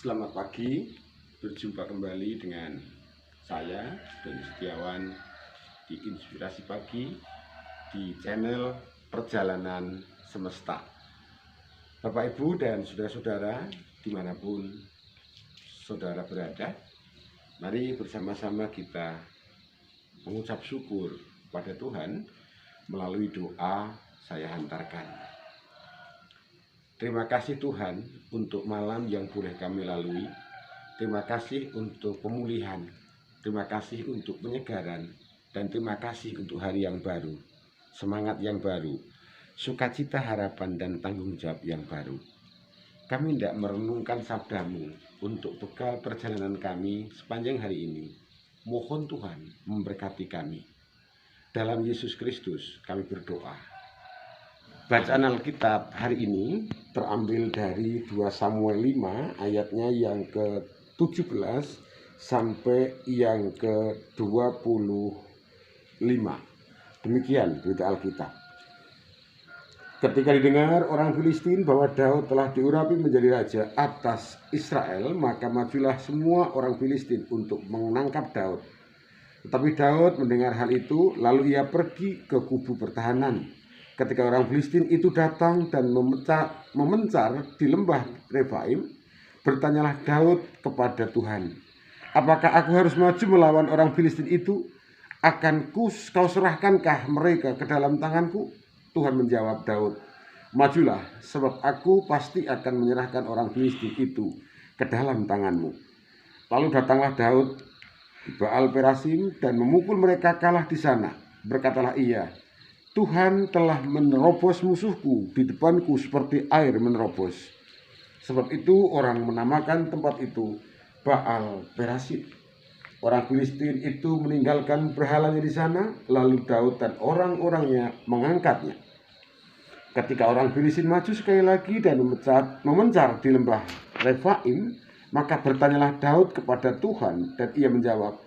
Selamat pagi, berjumpa kembali dengan saya, Doni Setiawan, di Inspirasi Pagi, di channel Perjalanan Semesta. Bapak, Ibu, dan saudara-saudara, dimanapun saudara berada, mari bersama-sama kita mengucap syukur pada Tuhan melalui doa saya hantarkan. Terima kasih Tuhan untuk malam yang boleh kami lalui. Terima kasih untuk pemulihan. Terima kasih untuk penyegaran. Dan terima kasih untuk hari yang baru. Semangat yang baru. Sukacita, harapan, dan tanggung jawab yang baru. Kami tidak merenungkan sabdamu untuk bekal perjalanan kami sepanjang hari ini. Mohon Tuhan memberkati kami. Dalam Yesus Kristus kami berdoa. Bacaan Alkitab hari ini terambil dari 2 Samuel 5 ayatnya yang ke-17 sampai yang ke-25. Demikian berita Alkitab. Ketika didengar orang Filistin bahwa Daud telah diurapi menjadi raja atas Israel, maka majulah semua orang Filistin untuk menangkap Daud. Tetapi Daud mendengar hal itu, lalu ia pergi ke kubu pertahanan. Ketika orang Filistin itu datang dan memencar di lembah Refaim, bertanyalah Daud kepada Tuhan, apakah aku harus maju melawan orang Filistin itu? Akan kau serahkankah mereka ke dalam tanganku? Tuhan menjawab Daud, majulah, sebab aku pasti akan menyerahkan orang Filistin itu ke dalam tanganmu. Lalu datanglah Daud di Baal Perasim dan memukul mereka kalah di sana. Berkatalah ia, Tuhan telah menerobos musuhku di depanku seperti air menerobos. Sebab itu orang menamakan tempat itu Baal Perasim. Orang Filistin itu meninggalkan berhalanya di sana, lalu Daud dan orang-orangnya mengangkatnya. Ketika orang Filistin maju sekali lagi dan memencar di lembah Refaim, maka bertanyalah Daud kepada Tuhan, dan ia menjawab,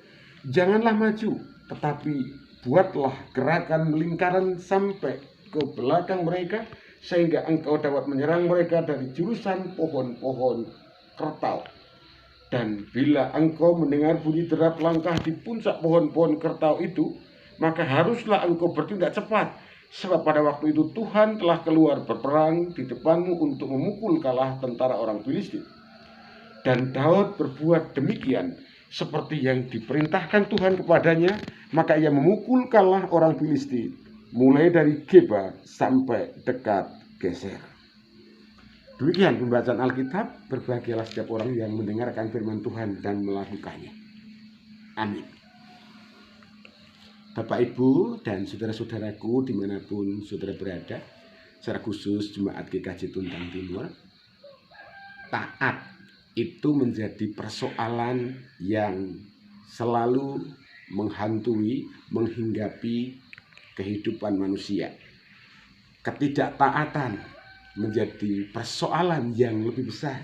janganlah maju, tetapi buatlah gerakan lingkaran sampai ke belakang mereka, sehingga engkau dapat menyerang mereka dari jurusan pohon-pohon kertau. Dan bila engkau mendengar bunyi derap langkah di puncak pohon-pohon kertau itu, maka haruslah engkau bertindak cepat, sebab pada waktu itu Tuhan telah keluar berperang di depanmu untuk memukul kalah tentara orang Filistin. Dan Daud berbuat demikian seperti yang diperintahkan Tuhan kepadanya, maka ia memukul kalah orang Filistin, mulai dari Geba sampai dekat Geser. Demikian pembacaan Alkitab. Berbahagialah setiap orang yang mendengarkan firman Tuhan dan melakukannya. Amin. Bapak, Ibu, dan saudara-saudaraku dimanapun saudara berada, secara khusus Jemaat GKJ Tuntang Timur, taat itu menjadi persoalan yang selalu menghantui, menghinggapi kehidupan manusia. Ketidaktaatan menjadi persoalan yang lebih besar.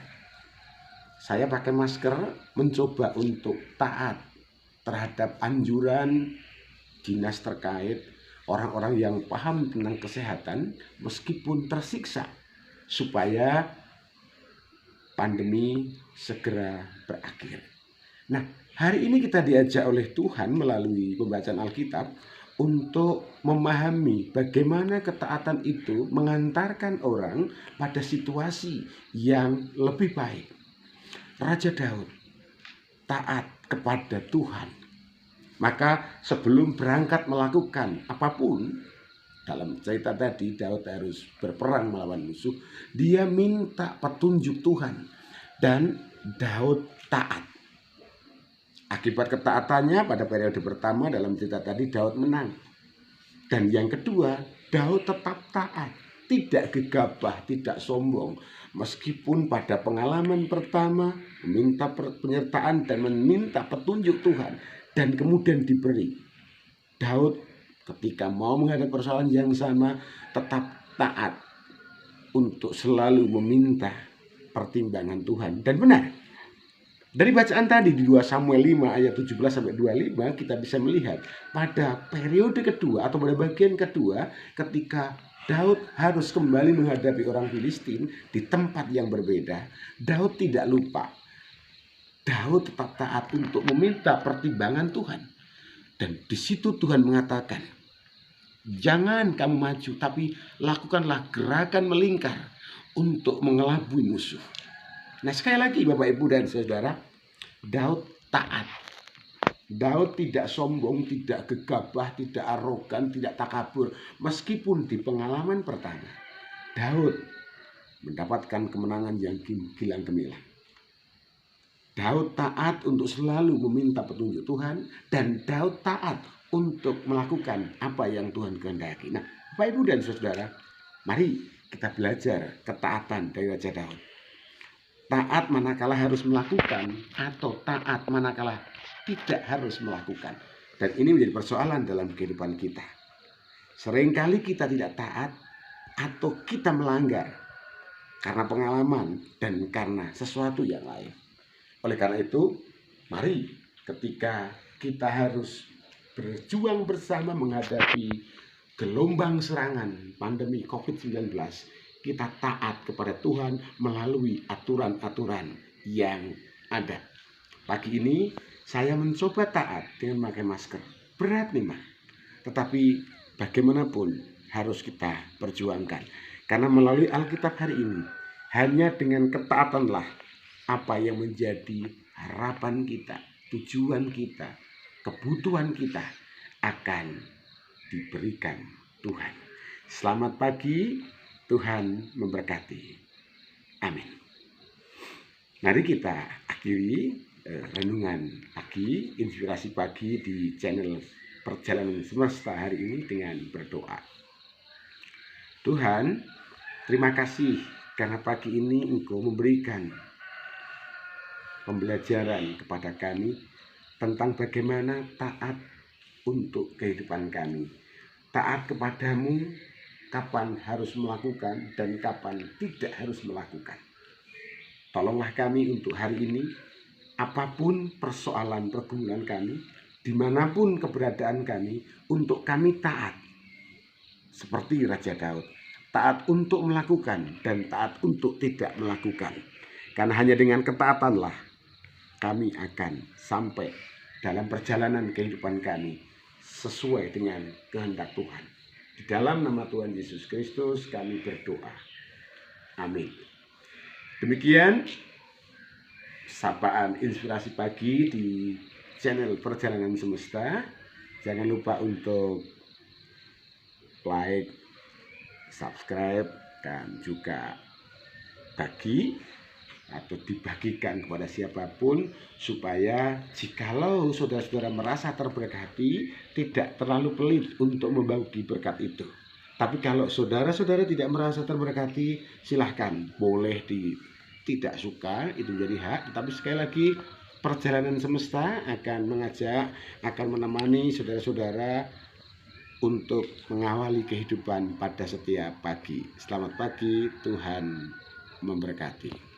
Saya pakai masker mencoba untuk taat terhadap anjuran dinas terkait, orang-orang yang paham tentang kesehatan, meskipun tersiksa, supaya pandemi segera berakhir. Nah, hari ini kita diajak oleh Tuhan melalui pembacaan Alkitab untuk memahami bagaimana ketaatan itu mengantarkan orang pada situasi yang lebih baik. Raja Daud taat kepada Tuhan. Maka sebelum berangkat melakukan apapun, dalam cerita tadi Daud harus berperang melawan musuh, dia minta petunjuk Tuhan, dan Daud taat. Akibat ketaatannya pada periode pertama dalam cerita tadi Daud menang. Dan yang kedua, Daud tetap taat, tidak gegabah, tidak sombong. Meskipun pada pengalaman pertama meminta penyertaan dan meminta petunjuk Tuhan, dan kemudian diberi, Daud ketika mau menghadapi persoalan yang sama tetap taat untuk selalu meminta pertimbangan Tuhan, dan benar. Dari bacaan tadi di 2 Samuel 5 ayat 17-25 kita bisa melihat pada periode kedua atau pada bagian kedua, ketika Daud harus kembali menghadapi orang Filistin di tempat yang berbeda, Daud tidak lupa Daud tetap taat untuk meminta pertimbangan Tuhan. Dan di situ Tuhan mengatakan, jangan kamu maju, tapi lakukanlah gerakan melingkar untuk mengelabui musuh. Nah, sekali lagi Bapak Ibu dan Saudara, Daud taat. Daud tidak sombong, tidak gegabah, tidak arogan, tidak takabur. Meskipun di pengalaman pertama, Daud mendapatkan kemenangan yang gilang gemilang. Daud taat untuk selalu meminta petunjuk Tuhan, dan Daud taat untuk melakukan apa yang Tuhan kehendaki. Nah, Bapak Ibu dan Saudara, mari kita belajar ketaatan dari Raja Daud. Taat manakala harus melakukan, atau taat manakala tidak harus melakukan. Dan ini menjadi persoalan dalam kehidupan kita. Seringkali kita tidak taat atau kita melanggar karena pengalaman dan karena sesuatu yang lain. Oleh karena itu, mari ketika kita harus berjuang bersama menghadapi gelombang serangan pandemi COVID-19, kita taat kepada Tuhan melalui aturan-aturan yang ada. Pagi ini saya mencoba taat dengan memakai masker. Berat nih, Mas. Tetapi bagaimanapun harus kita perjuangkan. Karena melalui Alkitab hari ini, hanya dengan ketaatanlah apa yang menjadi harapan kita, tujuan kita, kebutuhan kita akan diberikan Tuhan. Selamat pagi, Tuhan memberkati. Amin. Mari kita akhiri renungan pagi, inspirasi pagi di channel Perjalanan Semesta hari ini dengan berdoa. Tuhan, terima kasih karena pagi ini Engkau memberikan pembelajaran kepada kami tentang bagaimana taat untuk kehidupan kami. Taat kepadamu kapan harus melakukan dan kapan tidak harus melakukan. Tolonglah kami untuk hari ini, apapun persoalan pergumulan kami, dimanapun keberadaan kami, untuk kami taat. Seperti Raja Daud, taat untuk melakukan dan taat untuk tidak melakukan. Karena hanya dengan ketaatanlah kami akan sampai dalam perjalanan kehidupan kami sesuai dengan kehendak Tuhan. Di dalam nama Tuhan Yesus Kristus kami berdoa. Amin. Demikian sapaan inspirasi pagi di channel Perjalanan Semesta. Jangan lupa untuk like, subscribe, dan juga bagi atau dibagikan kepada siapapun, supaya jikalau saudara-saudara merasa terberkati, tidak terlalu pelit untuk membagi berkat itu. Tapi kalau saudara-saudara tidak merasa terberkati, silahkan, boleh tidak suka, itu menjadi hak. Tetapi sekali lagi, Perjalanan Semesta akan mengajak, akan menemani saudara-saudara untuk mengawali kehidupan pada setiap pagi. Selamat pagi, Tuhan memberkati.